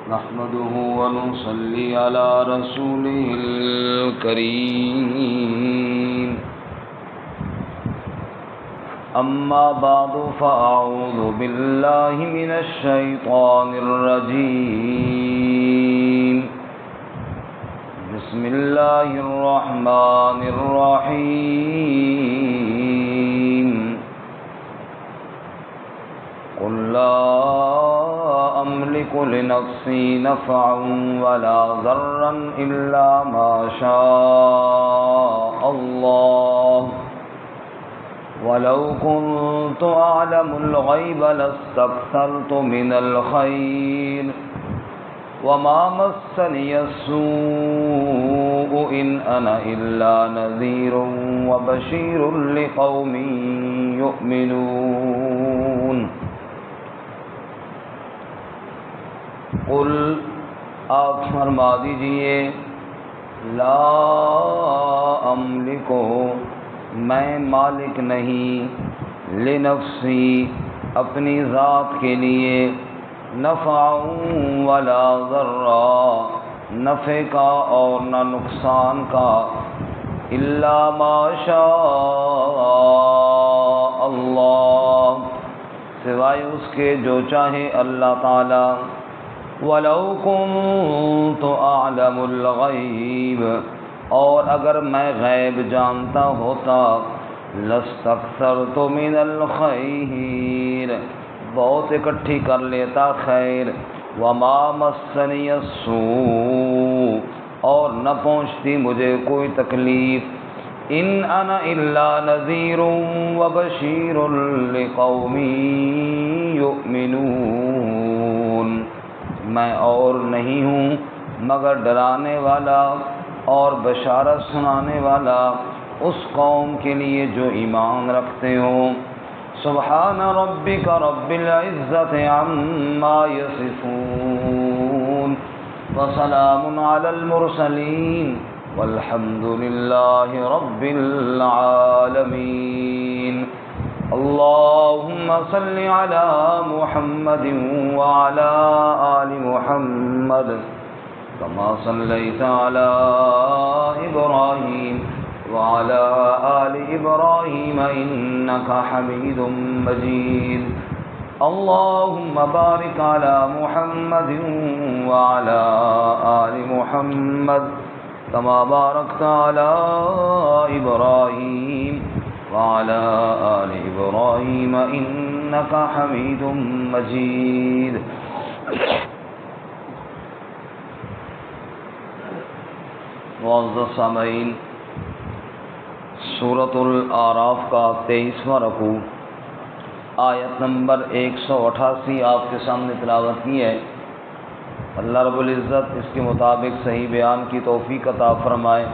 نحمده ونصلي على رسوله الكريم أما بعد فأعوذ بالله من الشيطان الرجيم بسم الله الرحمن الرحيم قل لا أملك لنفسي نفعا ولا ضرا إلا ما شاء الله ولو كنت أعلم الغيب لاستكثرت من الخير وما مسني السوء إن أنا إلا نذير وبشير لقوم يؤمنون قل آپ فرما دیجئے لا املکو میں مالک نہیں لنفسی اپنی ذات کے لیے نفع ولا ضرا نفع کا اور نہ نقصان کا الا ما شاء اللہ سوائے اس کے جو چاہے اللہ تعالی وَلَوْ كُنْتُ أَعْلَمُ الْغَيْبَ اور اگر میں غیب جانتا ہوتا لَاسْتَكْثَرْتُ مِنَ الْخَيْرِ بہت اکٹھی کر لیتا خیر وَمَا مَسَّنِيَ السُّوءُ اور نہ پہنچتی مجھے کوئی تکلیف إِنْ أَنَا إِلَّا نَذِيرٌ وَبَشِيرٌ لِقَوْمٍ يُؤْمِنُونَ میں اور نہیں ہوں مگر ڈرانے والا اور بشارت سنانے والا اس قوم کے لیے جو ایمان رکھتے ہوں سبحان ربک رب العزت عما یصفون وسلام علی المرسلین والحمد للہ رب العالمین اللهم صل على محمد وعلى آل محمد كما صليت على إبراهيم وعلى آل إبراهيم إنك حميد مجيد اللهم بارك على محمد وعلى آل محمد كما باركت على إبراهيم وعلى آل إبراهيم إنك حميد مجيد معزز سامعین سورۃ الاعراف کا 23واں رکوع آیت نمبر 188 آپ کے سامنے تلاوت کی ہے۔ اللہ رب العزت اس کے مطابق صحیح بیان کی توفیق عطا فرمائے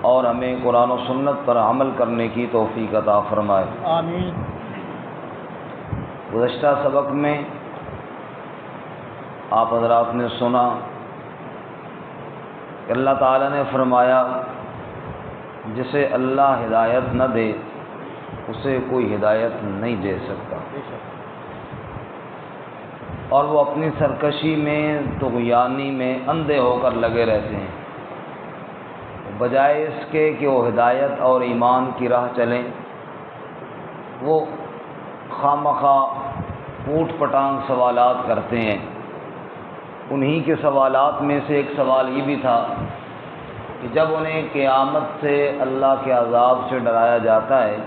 اور ہمیں قرآن و سنت پر عمل کرنے کی توفیق عطا فرمائے آمین۔ گزشتہ سبق میں آپ حضرات نے سنا کہ اللہ تعالیٰ نے فرمایا جسے اللہ ہدایت نہ دے اسے کوئی ہدایت نہیں دے سکتا، اور وہ اپنی سرکشی میں طغیانی میں اندھے ہو کر لگے رہتے ہیں، بجائے اس کے کہ وہ ہدایت اور ایمان کی راہ چلیں وہ خامخواہ پوٹ پٹانگ سوالات کرتے ہیں۔ انہی کے سوالات میں سے ایک سوال یہ بھی تھا کہ جب انہیں قیامت سے اللہ کے عذاب سے ڈرایا جاتا ہے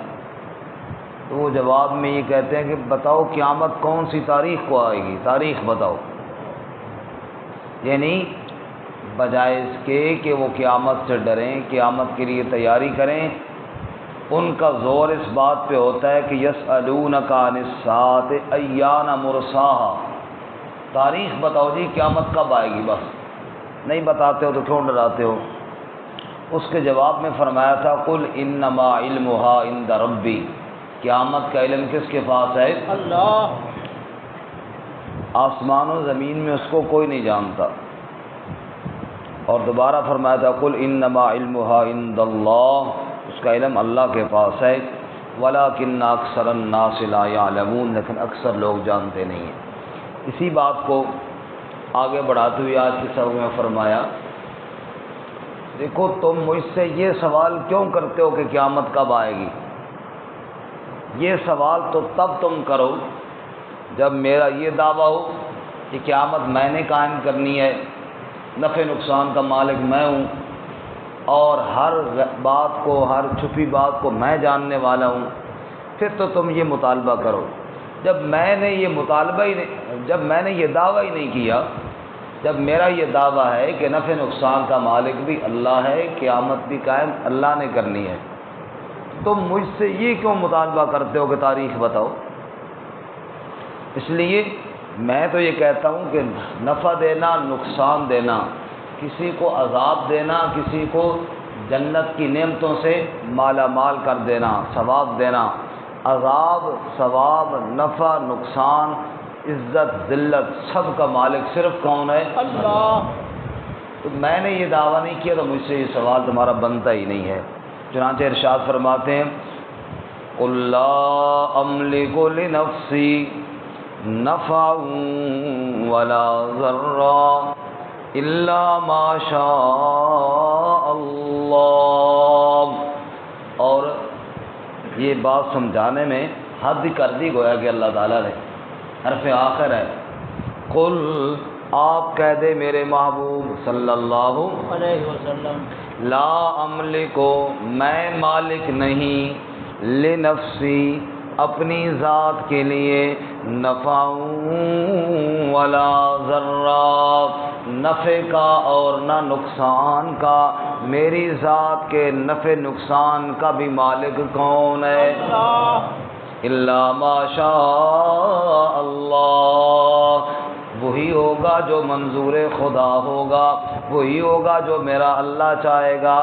تو وہ جواب میں یہ کہتے ہیں کہ بتاؤ قیامت کون سی تاریخ کو آئے گی، تاریخ بتاؤ، یعنی بجائے اس کے کہ وہ قیامت سے ڈریں، قیامت کے لیے تیاری کریں، ان کا زور اس بات پہ ہوتا ہے کہ یسألونک عن الساعۃ ایان مرساہا، تاریخ بتاؤ جی قیامت کب آئے گی، بس نہیں بتاتے ہو تو کیوں ڈراتے ہو؟ اس کے جواب میں فرمایا تھا قل انما علمها عند ربی، قیامت کا علم کس کے پاس ہے؟ اللہ۔ آسمان و زمین میں اس کو کوئی نہیں جانتا۔ اور دوبارہ فرمایا تھا قل انما علمها عند اللہ، اس کا علم اللہ کے پاس ہے، وَلَٰكِنَّ أَكْثَرَ النَّاسِ لَا يَعْلَمُونَ، لیکن اکثر لوگ جانتے نہیں ہیں۔ اسی بات کو آگے بڑھاتے ہوئے آج کے سبق میں فرمایا، دیکھو تم مجھ سے یہ سوال کیوں کرتے ہو کہ قیامت کب آئے گی؟ یہ سوال تو تب تم کرو جب میرا یہ دعویٰ ہو کہ قیامت میں نے قائم کرنی ہے، نفع نقصان کا مالک میں ہوں، اور ہر بات کو، ہر چھپی بات کو میں جاننے والا ہوں، پھر تو تم یہ مطالبہ کرو۔ جب میں نے یہ دعویٰ ہی نہیں کیا، جب میرا یہ دعویٰ ہے کہ نفع نقصان کا مالک بھی اللہ ہے، قیامت بھی قائم اللہ نے کرنی ہے، تم مجھ سے یہ کیوں مطالبہ کرتے ہو کہ تاریخ بتاؤ؟ اس لیے میں تو یہ کہتا ہوں کہ نفع دینا، نقصان دینا، کسی کو عذاب دینا، کسی کو جنت کی نعمتوں سے مالا مال کر دینا، ثواب دینا، عذاب، ثواب، نفع، نقصان، عزت، ذلت، سب کا مالک صرف کون ہے؟ اللہ۔ تو میں نے یہ دعویٰ نہیں کیا تو مجھ سے یہ سوال تمہارا بنتا ہی نہیں ہے۔ چنانچہ ارشاد فرماتے ہیں، قُل لَّا أَمْلِكُ لِنَفْسِي نَفْعًا وَلَا ضَرًّا إِلَّا مَا شَاءَ اللَّهُ۔ اور یہ بات سمجھانے میں حد کر دی گویا کہ اللہ تعالیٰ نے، حرف آخر ہے۔ قل، آپ کہہ دے میرے محبوب صلی اللہ علیہ وسلم، لا املکو، میں مالک نہیں، لنفسی، اپنی ذات کے لیے، نفع ولا ضرا، نفع کا اور نہ نقصان کا، میری ذات کے نفع نقصان کا بھی مالک کون ہے؟ الا ما شاء اللہ، وہی ہوگا جو منظور خدا ہوگا، وہی ہوگا جو میرا اللہ چاہے گا۔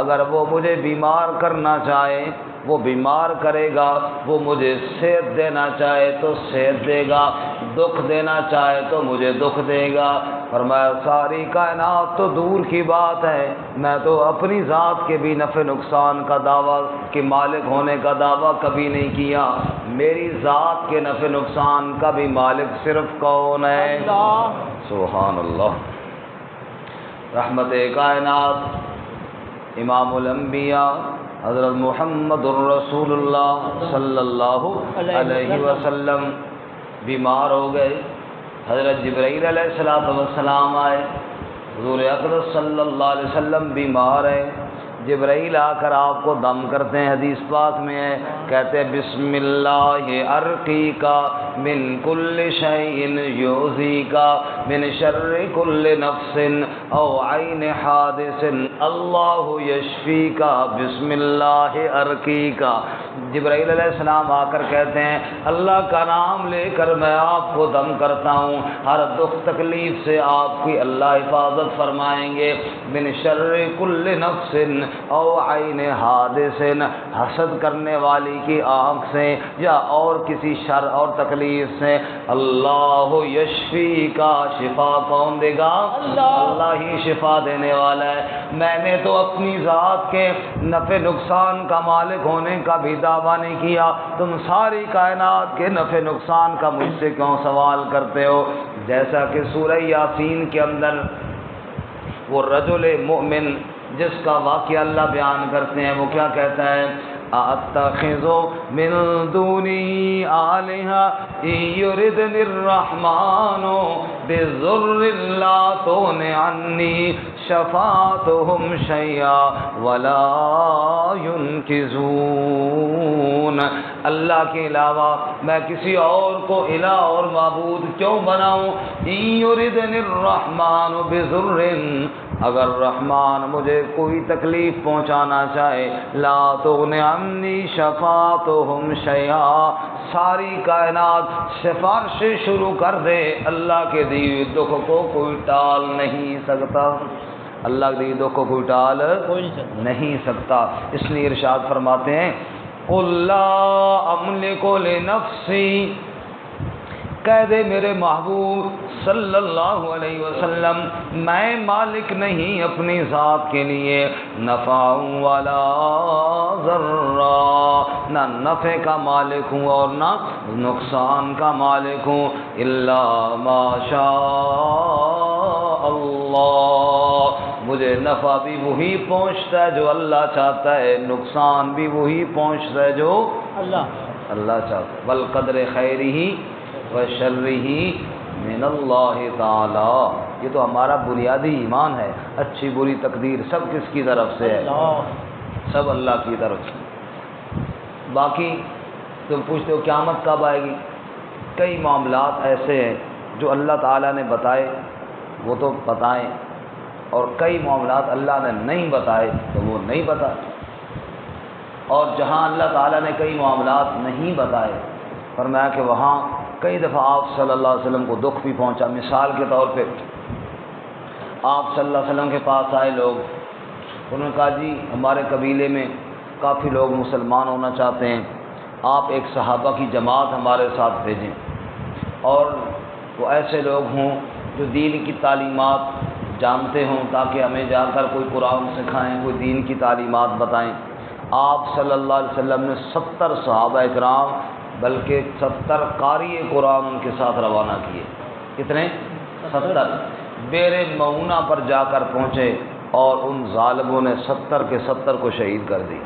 اگر وہ مجھے بیمار کرنا چاہے وہ بیمار کرے گا، وہ مجھے صحت دینا چاہے تو صحت دے گا، دکھ دینا چاہے تو مجھے دکھ دے گا۔ فرمایا ساری کائنات تو دور کی بات ہے، میں تو اپنی ذات کے بھی نفع نقصان کا دعویٰ کہ مالک ہونے کا دعویٰ کبھی نہیں کیا، میری ذات کے نفع نقصان کا بھی مالک صرف کون ہے؟ اللہ۔ سبحان اللہ۔ رحمت کائنات امام الانبیاء حضرت محمد الرسول اللہ صلی اللہ علیہ وسلم بیمار ہو گئے۔ حضرت جبرائیل علیہ السلام آئے، حضور اقدس صلی اللہ علیہ وسلم بیمار ہیں، جبرائیل آ کر آپ کو دم کرتے ہیں، حدیث پاک میں ہے، کہتے ہیں بسم اللہ ارقیک من کل شیء یؤذیک من شر کل نفس او عین حادث اللہ یشفیک بسم اللہ ارقیک۔ جبرائیل علیہ السلام آ کر کہتے ہیں اللہ کا نام لے کر میں آپ کو دم کرتا ہوں، ہر دکھ تکلیف سے آپ کی اللہ حفاظت فرمائیں گے، من شر کل نفس او عین حادث، حسد کرنے والی کی آنکھ سے یا اور کسی شر اور تکلیف سے، اللہ یشفی کا، شفا کون دے گا؟ اللہ ہی شفا دینے والا ہے۔ میں نے تو اپنی ذات کے نفع نقصان کا مالک ہونے کا بھی دعویٰ نہیں کیا، تم ساری کائنات کے نفع نقصان کا مجھ سے کیوں سوال کرتے ہو؟ جیسا کہ سورہ یاسین کے اندر وہ رجل مومن جس کا واقعہ اللہ بیان کرتے ہیں، وہ کیا کہتا ہے؟ اتخذ من دونی آلہہ ان یردنی الرحمن بضر لا تغن عنی شفاعتہم شیئا ولا ینقذون۔ اللہ کے علاوہ میں کسی اور کو الہ اور معبود کیوں بناؤں؟ ان یردنی الرحمن بضر، اگر رحمان مجھے کوئی تکلیف پہنچانا چاہے، لا تغن عنی شفاعتہم شیئا، ساری کائنات سفارشیں شروع کر دے، اللہ کے دیے دکھ کو کوئی ٹال نہیں سکتا، اللہ کے دیے دکھ کو کوئی ٹال نہیں سکتا۔ اس لیے ارشاد فرماتے ہیں قل لا املک لنفسی، کہہ دے میرے محبوب صلی اللہ علیہ وسلم میں مالک نہیں اپنی ذات کے لیے، نفع ولا ضرا، نہ نفع کا مالک ہوں اور نہ نقصان کا مالک ہوں، الا ما شاء نفع بھی وہی پہنچتا ہے جو اللہ چاہتا ہے، نقصان بھی وہی پہنچتا ہے جو اللہ چاہتا ہے۔ والقدر خیرہ وشرہ من اللہ تعالی، یہ تو ہمارا بنیادی ایمان ہے۔ اچھی بری تقدیر سب کس کی طرف سے ہے؟ سب اللہ کی طرف سے۔ باقی تم پوچھتے ہو قیامت کب آئے گی؟ کئی معاملات ایسے ہیں جو اللہ تعالیٰ نے بتائے وہ تو بتائیں، اور کئی معاملات اللہ نے نہیں بتائے تو وہ نہیں بتائے، اور جہاں اللہ تعالیٰ نے کئی معاملات نہیں بتائے فرمایا کہ وہاں کئی دفعہ آپ صلی اللہ علیہ وسلم کو دکھ بھی پہنچا۔ مثال کے طور پہ آپ صلی اللہ علیہ وسلم کے پاس آئے لوگ، انہوں نے کہا جی ہمارے قبیلے میں کافی لوگ مسلمان ہونا چاہتے ہیں، آپ ایک صحابہ کی جماعت ہمارے ساتھ بھیجیں، اور وہ ایسے لوگ ہوں جو دین کی تعلیمات جانتے ہوں تاکہ ہمیں جا کر کوئی قرآن سکھائیں، کوئی دین کی تعلیمات بتائیں۔ آپ صلی اللہ علیہ وسلم نے 70 صحابہ اکرام بلکہ 70 قاری قرآن ان کے ساتھ روانہ کیے۔ کتنے؟ 70۔ بیر معونہ پر جا کر پہنچے اور ان ظالموں نے 70 کے 70 کو شہید کر دیا،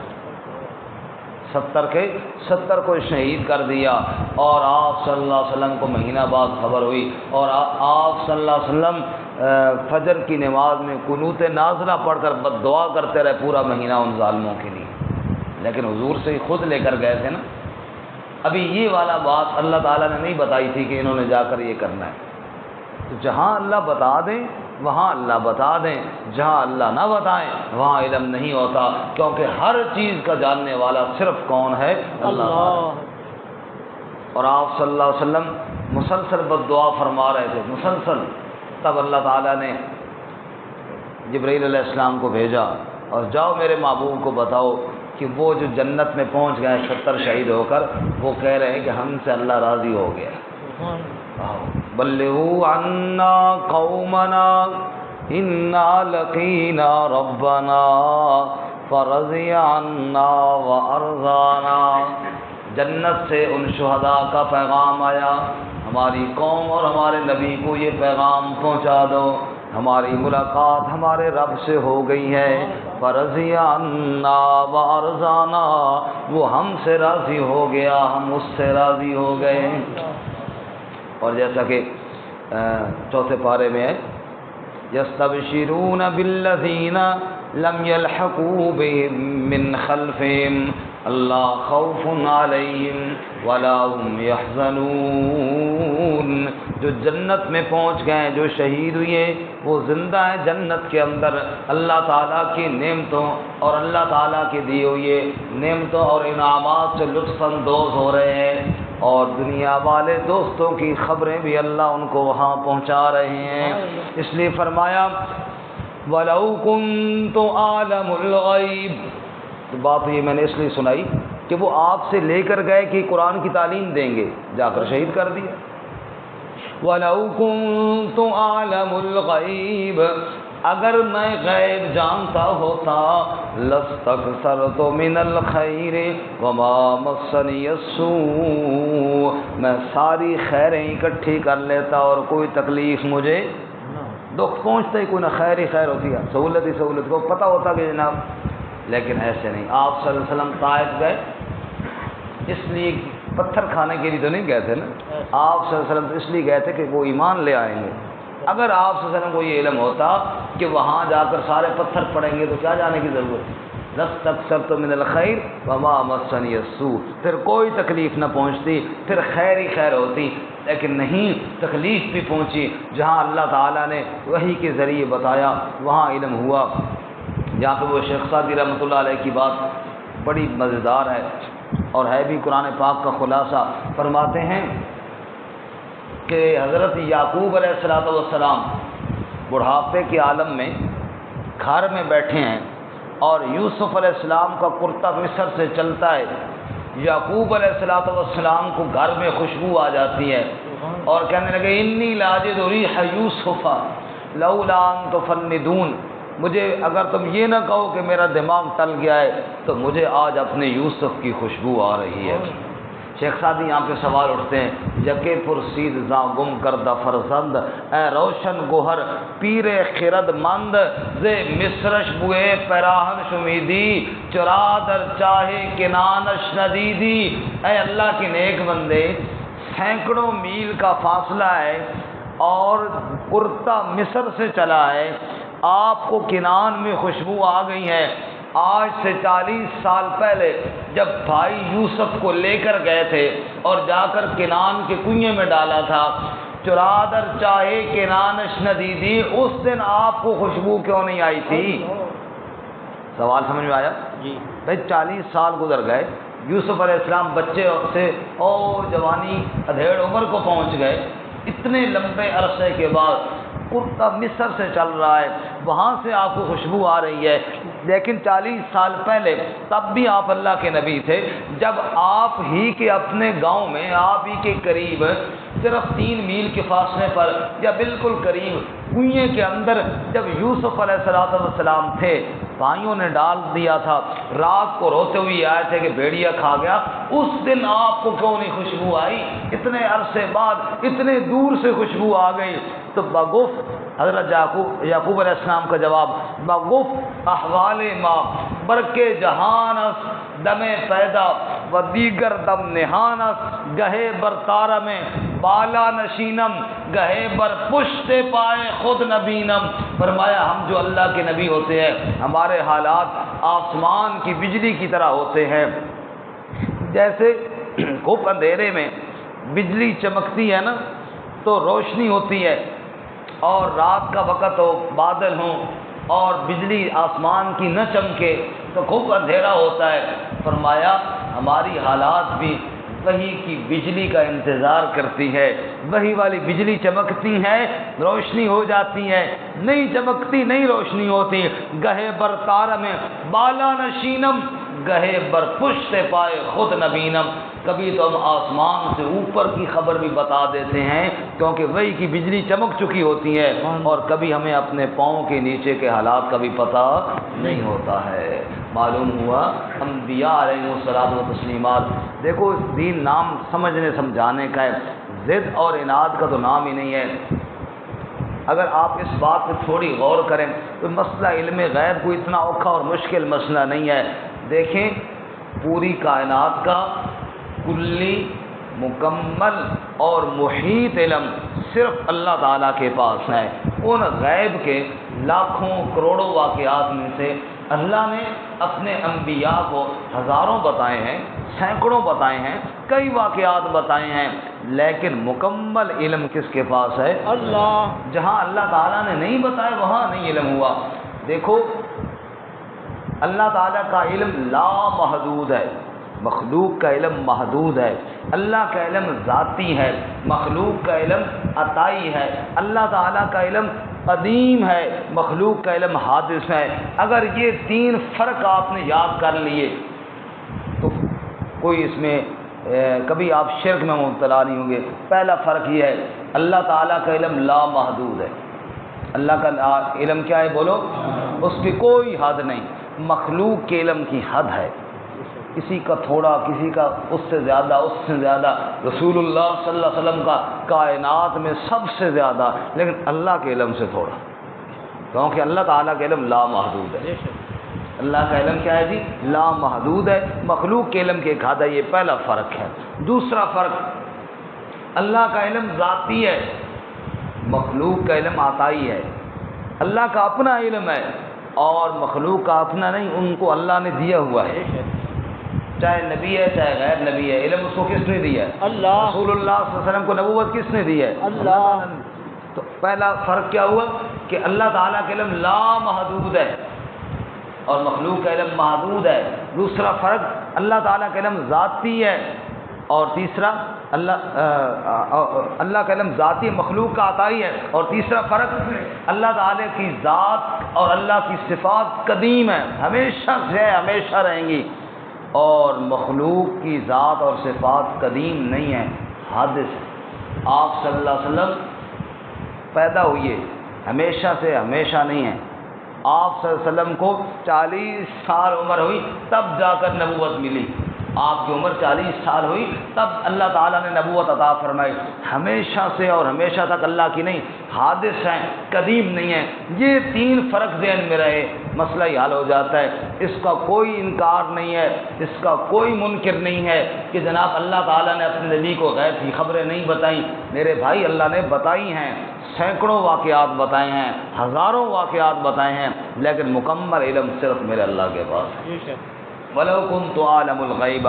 70 کے 70 کو شہید کر دیا۔ اور آپ صلی اللہ علیہ وسلم کو مہینہ بعد خبر ہوئی، اور آپ صلی اللہ علیہ وسلم فجر کی نماز میں قنوت نازلہ پڑھ کر بد دعا کرتے رہے پورا مہینہ ان ظالموں کے لیے، لیکن حضور سے خود لے کر گئے تھے نا۔ ابھی یہ والا بات اللہ تعالیٰ نے نہیں بتائی تھی کہ انہوں نے جا کر یہ کرنا ہے، تو جہاں اللہ بتا دیں وہاں اللہ بتا دیں، جہاں اللہ نہ بتائیں وہاں علم نہیں ہوتا، کیونکہ ہر چیز کا جاننے والا صرف کون ہے؟ اللہ۔ اور آپ صلی اللہ علیہ وسلم مسلسل بد دعا فرما رہے تھے، مسلسل۔ تب اللہ تعالیٰ نے جبرائیل علیہ السلام کو بھیجا اور جاؤ میرے محبوب کو بتاؤ کہ وہ جو جنت میں پہنچ گئے 70 شہید ہو کر، وہ کہہ رہے ہیں کہ ہم سے اللہ راضی ہو گیا۔ بلغوا عنا قومنا انا لقینا ربنا فرضی عنا وارضانا۔ جنت سے ان شہداء کا پیغام آیا، ہماری قوم اور ہمارے نبی کو یہ پیغام پہنچا دو، ہماری ملاقات ہمارے رب سے ہو گئی ہے، فرضی عنا وارضانا، وہ ہم سے راضی ہو گیا، ہم اس سے راضی ہو گئے۔ اور جیسا کہ چوتھے پارے میں ہے یستبشرون بالذین لم یلحقوا بهم من خلفهم اللہ خوف علیہم ولا هم یحزنون۔ جو جنت میں پہنچ گئے، جو شہید ہوئے، وہ زندہ ہیں جنت کے اندر، اللہ تعالیٰ کی نعمتوں اور اللہ تعالیٰ کے دیے ہوئے نعمتوں اور انعامات سے لطف اندوز ہو رہے ہیں، اور دنیا والے دوستوں کی خبریں بھی اللہ ان کو وہاں پہنچا رہے ہیں۔ اس لیے فرمایا وَلَوْ كُنْتُ أَعْلَمُ الْغَيْبَ، تو بات یہ میں نے اس لیے سنائی کہ وہ آپ سے لے کر گئے کہ قرآن کی تعلیم دیں گے، جا کر شہید کر دیا۔ وَلَوْ كُنْتُ أَعْلَمُ الْغَيْبَ، اگر میں غیب جانتا ہوتا لَاسْتَكْثَرْتُ مِنَ الْخَيْرِ وَمَا مَسَّنِيَ السُّوءُ، میں ساری خیریں اکٹھی کر لیتا اور کوئی تکلیف مجھے، دکھ پہنچتا ہی کوئی نہ خیر ہی خیر ہوتی ہے، سہولت ہی سہولت کو پتہ ہوتا کہ جناب، لیکن ایسے نہیں۔ آپ صلی اللہ علیہ وسلم طائف گئے، اس لیے پتھر کھانے کے لیے تو نہیں گئے تھے نا، آپ صلی اللہ علیہ وسلم اس لیے گئے تھے کہ وہ ایمان لے آئیں گے۔ اگر آپ صلی اللہ علیہ وسلم کو یہ علم ہوتا کہ وہاں جا کر سارے پتھر پڑیں گے تو کیا جانے کی ضرورت ہے؟ لَاسْتَكْثَرْتُ مِنَ الْخَيْرِ وَمَا مَسَّنِيَ السُّوءُ، پھر کوئی تکلیف نہ پہنچتی، پھر خیر ہی خیر ہوتی، لیکن نہیں، تکلیف بھی پہنچی۔ جہاں اللہ تعالیٰ نے وحی کے ذریعے بتایا وہاں علم ہوا۔ جہاں پہ وہ شیخ سعدی رحمۃ اللہ علیہ کی بات بڑی مزیدار ہے اور ہے بھی قرآن پاک کا خلاصہ، فرماتے ہیں کہ حضرت یعقوب علیہ السلام بڑھاپے کے عالم میں گھر میں بیٹھے ہیں اور یوسف علیہ السلام کا کرتا مصر سے چلتا ہے، یعقوب علیہ السلام کو گھر میں خوشبو آ جاتی ہے اور کہنے لگے انی لاجد ریح یوسف لولا ان تفندون، مجھے اگر تم یہ نہ کہو کہ میرا دماغ ٹل گیا ہے تو مجھے آج اپنے یوسف کی خوشبو آ رہی ہے۔ شیخ سعدی یہاں پہ سوال اٹھتے ہیں، یکے پرسید زاں گم کردہ فرزند، اے روشن گوہر پیر خرد مند، زے مصرش بوئے پیراہن شمیدی، چرا در چاہے کنانش ندیدی۔ اے اللہ کے نیک بندے، سینکڑوں میل کا فاصلہ ہے اور کرتا مصر سے چلا ہے، آپ کو کنان میں خوشبو آ گئی ہے۔ آج سے 40 سال پہلے جب بھائی یوسف کو لے کر گئے تھے اور جا کر کنان کے کنویں میں ڈالا تھا، چرا در چاہے کنانش ندیدی، اس دن آپ کو خوشبو کیوں نہیں آئی تھی؟ سوال سمجھ میں آیا؟ جی بھائی 40 سال گزر گئے، یوسف علیہ السلام بچے سے اور جوانی ادھیڑ عمر کو پہنچ گئے، اتنے لمبے عرصے کے بعد کرتا مصر سے چل رہا ہے، وہاں سے آپ کو خوشبو آ رہی ہے، لیکن 40 سال پہلے تب بھی آپ اللہ کے نبی تھے، جب آپ ہی کے اپنے گاؤں میں، آپ ہی کے قریب صرف 3 میل کے فاصلے پر یا بالکل قریب کنویں کے اندر جب یوسف علیہ السلام تھے، بھائیوں نے ڈال دیا تھا، رات کو روتے ہوئے آئے تھے کہ بھیڑیا کھا گیا، اس دن آپ کو کیوں نہیں خوشبو آئی؟ اتنے عرصے بعد اتنے دور سے خوشبو آ گئی۔ تو بگف حضرت یعقوب علیہ السلام کا جواب، بگف احوال ما برکے جہانس دم پیدا و دیگر دم نہانس، گہے بر تارہ میں بالا نشینم، گہے بر پشت پائے خود نبینم۔ فرمایا ہم جو اللہ کے نبی ہوتے ہیں، ہمارے حالات آسمان کی بجلی کی طرح ہوتے ہیں، جیسے خوب اندھیرے میں بجلی چمکتی ہے نا تو روشنی ہوتی ہے، اور رات کا وقت ہو، بادل ہوں اور بجلی آسمان کی نہ چمکے تو خوب اندھیرا ہوتا ہے۔ فرمایا ہماری حالات بھی وہی کی بجلی کا انتظار کرتی ہے، وہی والی بجلی چمکتی ہے روشنی ہو جاتی ہے، نہیں چمکتی نہیں روشنی ہوتی، گہے بر تارہ میں بالا نشینم، گہے بر پشت پائے خود نبینم۔ کبھی تو ہم آسمان سے اوپر کی خبر بھی بتا دیتے ہیں کیونکہ وہی کی بجلی چمک چکی ہوتی ہے، اور کبھی ہمیں اپنے پاؤں کے نیچے کے حالات کا بھی پتہ نہیں ہوتا ہے۔ معلوم ہوا انبیاء علیہ الصلوۃ والتسلیمات، دیکھو دین نام سمجھنے سمجھانے کا ہے، ضد اور اناد کا تو نام ہی نہیں ہے۔ اگر آپ اس بات پہ تھوڑی غور کریں تو مسئلہ علم غیب کو اتنا اوکھا اور مشکل مسئلہ نہیں ہے۔ دیکھیں پوری کائنات کا کلی مکمل اور محیط علم صرف اللہ تعالیٰ کے پاس ہے۔ ان غیب کے لاکھوں کروڑوں واقعات میں سے اللہ نے اپنے انبیاء کو ہزاروں بتائے ہیں، سینکڑوں بتائے ہیں، کئی واقعات بتائے ہیں، لیکن مکمل علم کس کے پاس ہے؟ اللہ۔ جہاں اللہ تعالیٰ نے نہیں بتائے وہاں نہیں علم ہوا۔ دیکھو اللہ تعالیٰ کا علم لامحدود ہے، مخلوق کا علم محدود ہے۔ اللہ کا علم ذاتی ہے، مخلوق کا علم عطائی ہے۔ اللہ تعالیٰ کا علم قدیم ہے، مخلوق کا علم حادث ہے۔ اگر یہ 3 فرق آپ نے یاد کر لیے تو کوئی اس میں کبھی آپ شرک میں مبتلا نہیں ہوں گے۔ پہلا فرق یہ ہے اللہ تعالیٰ کا علم لامحدود ہے۔ اللہ کا علم کیا ہے بولو؟ اس کی کوئی حد نہیں۔ مخلوق کے علم کی حد ہے، کسی کا تھوڑا، کسی کا اس سے زیادہ، اس سے زیادہ۔ رسول اللہ صلی اللہ علیہ وسلم کا کائنات میں سب سے زیادہ، لیکن اللہ کے علم سے تھوڑا، کیونکہ اللہ تعالیٰ کا علم لامحدود ہے۔ اللہ کا علم کیا ہے جی؟ لامحدود ہے۔ مخلوق کے علم کے ایک حد ہے، یہ پہلا فرق ہے۔ دوسرا فرق، اللہ کا علم ذاتی ہے، مخلوق کا علم عطائی ہے۔ اللہ کا اپنا علم ہے اور مخلوق کا اپنا نہیں، ان کو اللہ نے دیا ہوا ہے، چاہے نبی ہے چاہے غیر نبی ہے، علم اس کو کس نے دیا ہے؟ اللہ۔ رسول اللہ صلی اللہ علیہ وسلم کو نبوت کس نے دی ہے؟ اللہ۔ تو پہلا فرق کیا ہوا کہ اللہ تعالیٰ کا علم لامحدود ہے اور مخلوق کا علم محدود ہے۔ دوسرا فرق، اللہ تعالیٰ کا علم ذاتی ہے، اور تیسرا اللہ کا علم ذاتی مخلوق کا عطائی ہے، اور تیسرا فرق اللہ تعالیٰ کی ذات اور اللہ کی صفات قدیم ہے، ہمیشہ سے ہمیشہ رہیں گی، اور مخلوق کی ذات اور صفات قدیم نہیں ہے، حادث ہے۔ آپ صلی اللہ علیہ وسلم پیدا ہوئے، ہمیشہ سے ہمیشہ نہیں ہیں۔ آپ صلی اللہ علیہ وسلم کو 40 سال عمر ہوئی تب جا کر نبوت ملی، آپ کی عمر 40 سال ہوئی تب اللہ تعالیٰ نے نبوت عطا فرمائی. ہمیشہ سے اور ہمیشہ تک اللہ کی نہیں، حادث ہیں، قدیم نہیں ہیں. یہ 3 فرق ذہن میں رہے، مسئلہ ہی حل ہو جاتا ہے. اس کا کوئی انکار نہیں ہے، اس کا کوئی منکر نہیں ہے کہ جناب اللہ تعالیٰ نے اپنے نبی کو غیب کی خبریں نہیں بتائیں. میرے بھائی اللہ نے بتائی ہیں، سینکڑوں واقعات بتائے ہیں، ہزاروں واقعات بتائے ہیں، لیکن مکمل علم صرف میرے اللہ کے پاس ہے. وَلَوْ كُنْتُ أَعْلَمُ الْغَيْبَ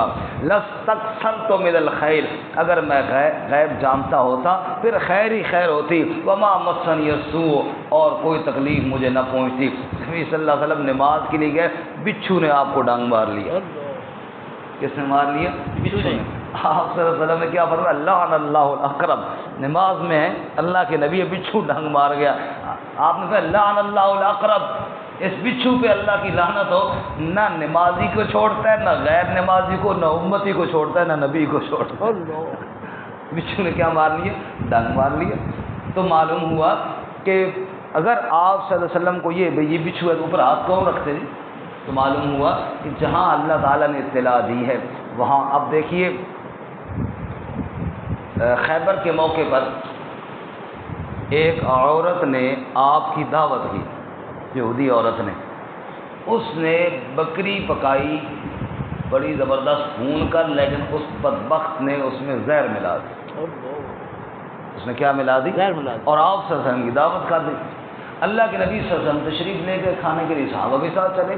لَاسْتَكْثَرْتُ مِنَ الْخَيْرِ، اگر میں غیب جانتا ہوتا پھر خیر ہی خیر ہوتی. وَمَا مَسَّنِيَ السُّوءُ، اور کوئی تکلیف مجھے نہ پہنچتی. نبی صلی اللہ علیہ وسلم نماز کے لیے گئے، بچھو نے آپ کو ڈانگ مار لیا. کس نے مار لیا؟ بچھو نے. آپ صلی اللہ علیہ وسلم نے کیا فرمایا؟ لعن اللہ الاقرب. نماز میں ہے اللہ کے نبی، بچھو ڈانگ مار گیا. آپ نے کہا لعن اللہ الاقرب، اس بچھو پہ اللہ کی لعنت ہو. نہ نمازی کو چھوڑتا ہے، نہ غیر نمازی کو، نہ امتی کو چھوڑتا ہے، نہ نبی کو چھوڑتا ہے. بچھو نے کیا مار لیا؟ ڈانگ مار لیا. تو معلوم ہوا کہ اگر آپ صلی اللہ علیہ وسلم کو یہ بچھو ہے تو اوپر ہاتھ کون رکھتے ہیں؟ تو معلوم ہوا کہ جہاں اللہ تعالیٰ نے اطلاع دی ہے وہاں. اب دیکھیے خیبر کے موقع پر ایک عورت نے آپ کی دعوت کی، یہودی عورت نے. اس نے بکری پکائی بڑی زبردست بھون کر، لیکن اس بدبخت نے اس میں زہر ملا دی. اس نے کیا ملا دی؟ زہر ملا دی. اور آپ صلی اللہ علیہ وسلم کی دعوت کر دی. اللہ کے نبی صلی اللہ علیہ وسلم تشریف لے کے کھانے کے لیے صحابہ کے ساتھ چلے.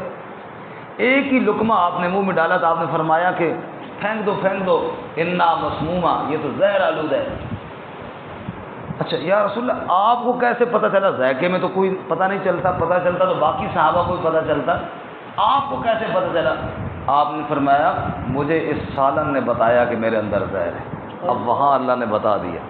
ایک ہی لقمہ آپ نے منہ میں ڈالا تو آپ نے فرمایا کہ پھینک دو انا مسمومہ، یہ تو زہر آلود ہے. اچھا یا رسول اللہ، آپ کو کیسے پتہ چلا؟ ذائقے میں تو کوئی پتہ نہیں چلتا، پتہ چلتا تو باقی صحابہ کو پتہ چلتا، آپ کو کیسے پتہ چلا؟ آپ نے فرمایا مجھے اس سالن نے بتایا کہ میرے اندر زہر ہے. اب وہاں اللہ نے بتا دیا،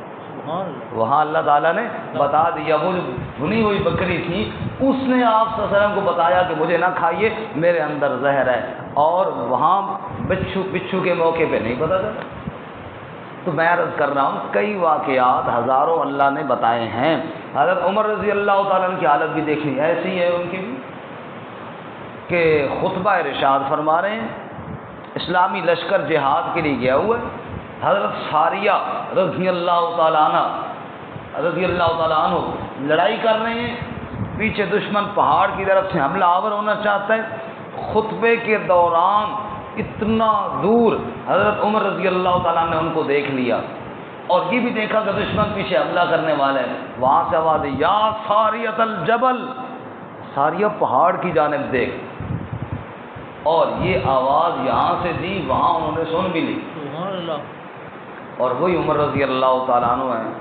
وہاں اللہ تعالیٰ نے بتا دیا. وہ جو بھنی ہوئی بکری تھی اس نے آپ صلی اللہ علیہ وسلم کو بتایا کہ مجھے نہ کھائیے، میرے اندر زہر ہے. اور وہاں بچھو کے موقع پہ نہیں پتہ چلا. تو میں عرض کر رہا ہوں کئی واقعات ہزاروں اللہ نے بتائے ہیں. حضرت عمر رضی اللہ تعالیٰ عنہ کی حالت بھی دیکھیں، ایسی ہے ان کی بھی کہ خطبہ ارشاد فرما رہے ہیں، اسلامی لشکر جہاد کے لیے گیا ہوا ہے. حضرت ساریہ رضی اللہ تعالیٰ عنہ لڑائی کر رہے ہیں، پیچھے دشمن پہاڑ کی طرف سے حملہ آور ہونا چاہتا ہے. خطبے کے دوران اتنا دور حضرت عمر رضی اللہ تعالیٰ نے ان کو دیکھ لیا اور یہ بھی دیکھا کہ دشمن پیچھے حملہ کرنے والے ہیں. وہاں سے آواز دی یا ساریۃ الجبل، ساریہ پہاڑ کی جانب دیکھ. اور یہ آواز یہاں سے دی، وہاں انہوں نے سن بھی لی. اور وہی عمر رضی اللہ تعالیٰ عنہ ہیں،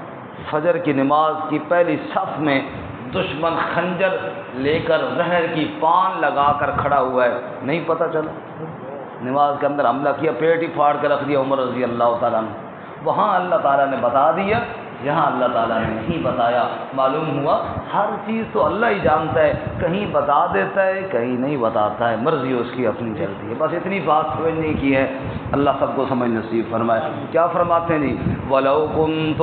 فجر کی نماز کی پہلی صف میں دشمن خنجر لے کر زہر کی پان لگا کر کھڑا ہوا ہے، نہیں پتہ چلا. نماز کے اندر حملہ کیا، پیٹ ہی پھاڑ کے رکھ دیا عمر رضی اللہ تعالیٰ عنہ. وہاں اللہ تعالیٰ نے بتا دیا، یہاں اللہ تعالیٰ نے نہیں بتایا. معلوم ہوا ہر چیز تو اللہ ہی جانتا ہے، کہیں بتا دیتا ہے کہیں نہیں بتاتا ہے، مرضی اس کی اپنی چلتی ہے. بس اتنی بات سمجھنے کی ہے. اللہ سب کو سمجھ نصیب فرمائے. کیا فرماتے ہیں جی؟ وَلَوْ كُنْتُ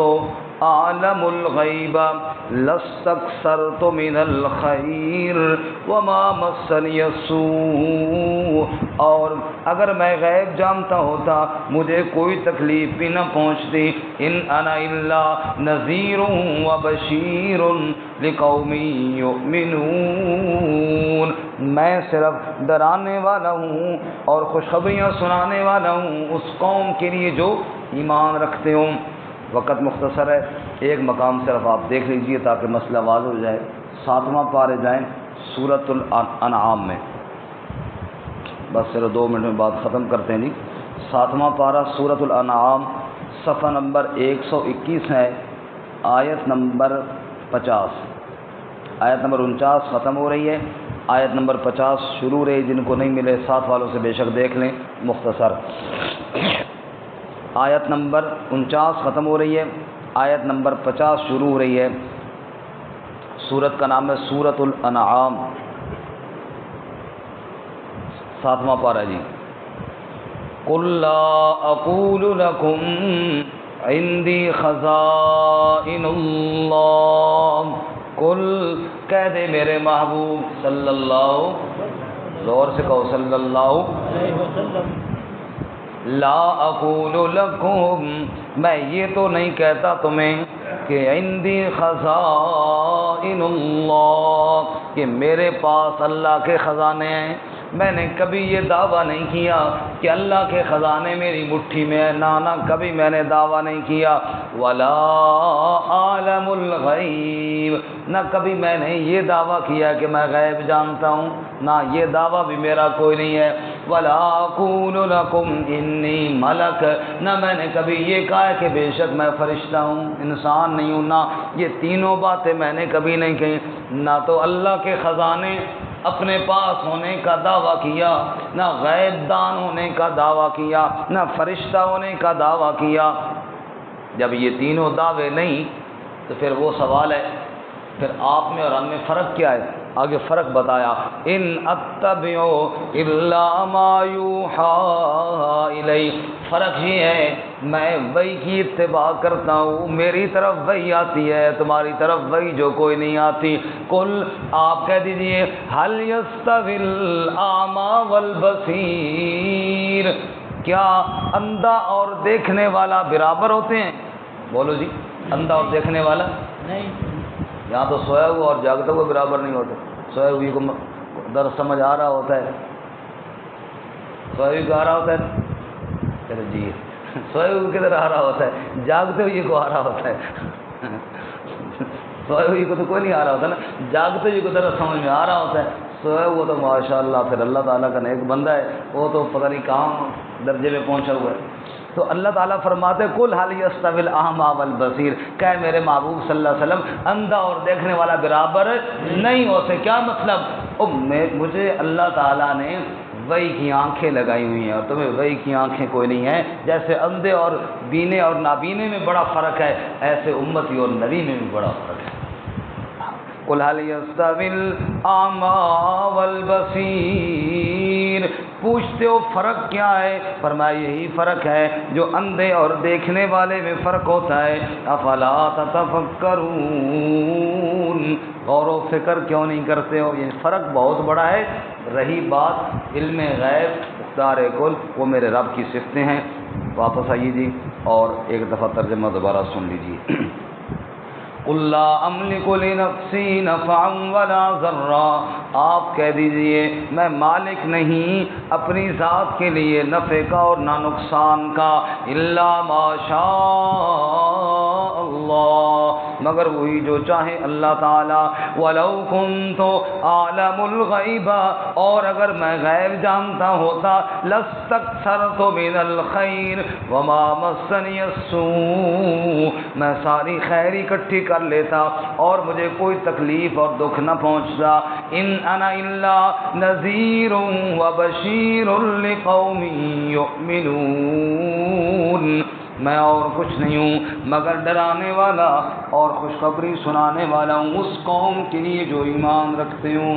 أَعْلَمُ الْغَيْبَ لَاسْتَكْثَرْتُ مِنَ الْخَيْرِ وَمَا مَسَّنِيَ السُّوءُ، اور اگر میں غیب جانتا ہوتا مجھے کوئی تکلیف بھی نہ پہنچتی. إِنْ أَنَا إِلَّا نَذِيرٌ وَبَشِيرٌ لِقَوْمٍ يُؤْمِنُونَ، میں صرف ڈرانے والا ہوں اور خوشخبریاں سنانے والا ہوں اس قوم کے لیے جو ایمان رکھتے ہوں. وقت مختصر ہے، ایک مقام صرف آپ دیکھ لیجئے تاکہ مسئلہ واضح ہو جائے. 7واں پارے جائیں سورۃ الانعام میں، بس صرف 2 منٹ میں بات ختم کرتے ہیں جی. 7واں پارہ سورۃ الانعام، صفحہ نمبر 121 ہے، آیت نمبر 50. آیت نمبر 49 ختم ہو رہی ہے، آیت نمبر 50 شروع رہی. جن کو نہیں ملے ساتھ والوں سے بے شک دیکھ لیں، مختصر. آیت نمبر 49 ختم ہو رہی ہے، آیت نمبر 50 شروع ہو رہی ہے. سورت کا نام ہے سورۃ الانعام، 7واں پارہ جی. قُلْ لَا أَقُولُ لَكُمْ عِنْدِي خَزَائِنُ اللَّهِ، قُلْ کہہ دے میرے محبوب صلی اللہ، زور سے کہو صلی اللہ علیہ وسلم، لا اقول لکم، میں یہ تو نہیں کہتا تمہیں کہ عندی خزائن اللہ، کہ میرے پاس اللہ کے خزانے ہیں۔ میں نے کبھی یہ دعویٰ نہیں کیا کہ اللہ کے خزانے میری مٹھی میں ہے، نہ کبھی میں نے دعویٰ نہیں کیا۔ ولا عالم الغیب، نہ کبھی میں نے یہ دعویٰ کیا کہ میں غیب جانتا ہوں، نہ یہ دعویٰ بھی میرا کوئی نہیں ہے۔ ولا اقول لکم انی ملک، نہ میں نے کبھی یہ کہا ہے کہ بے شک میں فرشتہ ہوں، انسان نہیں ہوں، نہ یہ تینوں باتیں میں نے کبھی نہیں کہی۔ نہ تو اللہ کے خزانے اپنے پاس ہونے کا دعویٰ کیا، نہ غیب دان ہونے کا دعویٰ کیا، نہ فرشتہ ہونے کا دعویٰ کیا۔ جب یہ تینوں دعوے نہیں تو پھر وہ سوال ہے، پھر آپ میں اور ہم میں فرق کیا ہے؟ آگے فرق بتایا، ان اتبع الا ما یوحی الی، فرق یہ ہے میں وحی کی اتباع کرتا ہوں، میری طرف وحی آتی ہے، تمہاری طرف وحی جو کوئی نہیں آتی۔ قل، آپ کہہ دیجئے، هل یستوی الاعمی والبصیر، کیا اندھا اور دیکھنے والا برابر ہوتے ہیں؟ بولو جی، اندھا اور دیکھنے والا نہیں۔ یہاں تو سویا ہوا اور جاگتا ہوا برابر نہیں ہوتے۔ سوئے ہوئی کو درس سمجھ آ رہا ہوتا ہے، سوئے ہوئی کو آ رہا ہوتا ہے، چلو جی، سوئے ہوئی کدھر آ رہا ہوتا ہے، جاگتے ہوئی کو آ رہا ہوتا ہے۔ سوئے ہوئی کو تو کوئی نہیں آ رہا ہوتا نا، جاگتے ہوئی کو درس سمجھ میں آ رہا ہوتا ہے۔ سوئے ہوا تو ماشاءاللہ پھر اللہ تعالیٰ کا نیک بندہ ہے، وہ تو پتہ نہیں کہاں درجے میں پہنچا ہوا ہے۔ تو اللہ تعالیٰ فرماتے قل هل یستوی الاعمی والبصیر، کہ میرے محبوب صلی اللہ علیہ وسلم اندھا اور دیکھنے والا برابر نہیں ہوتے۔ کیا مطلب؟ مجھے اللہ تعالیٰ نے وحی کی آنکھیں لگائی ہوئی ہیں اور تمہیں وحی کی آنکھیں کوئی نہیں ہیں۔ جیسے اندھے اور بینے اور نابینے میں بڑا فرق ہے، ایسے امتی اور نبی میں بھی بڑا فرق ہے۔ قل هل یستوی الاعمی والبصیر، پوچھتے ہو فرق کیا ہے؟ فرمایا یہی فرق ہے جو اندھے اور دیکھنے والے میں فرق ہوتا ہے۔ افلا تتفکرون، غور و فکر کیوں نہیں کرتے ہو؟ یہ فرق بہت بڑا ہے۔ رہی بات علم غیب مختار کل، وہ میرے رب کی صفتیں ہیں۔ واپس آئیے جی اور ایک دفعہ ترجمہ دوبارہ سن لیجیے۔ قل لا املک لنفسی نفعا ولا ضرا، آپ کہہ دیجئے میں مالک نہیں اپنی ذات کے لیے نفع کا اور نہ نقصان کا، الا ما شاء اللہ، مگر وہی جو چاہے اللہ تعالی۔ ولو کنت اعلم الغیب، اور اگر میں غیب جانتا ہوتا، لاستکثرت من الخیر وما مسنی السوء، میں ساری خیر اکٹھی کر لیتا اور مجھے کوئی تکلیف اور دکھ نہ پہنچتا۔ ان انا الا نذیر و بشیر لقوم یؤمنون، میں اور کچھ نہیں ہوں مگر ڈرانے والا اور خوشخبری سنانے والا ہوں اس قوم کے لیے جو ایمان رکھتے ہوں۔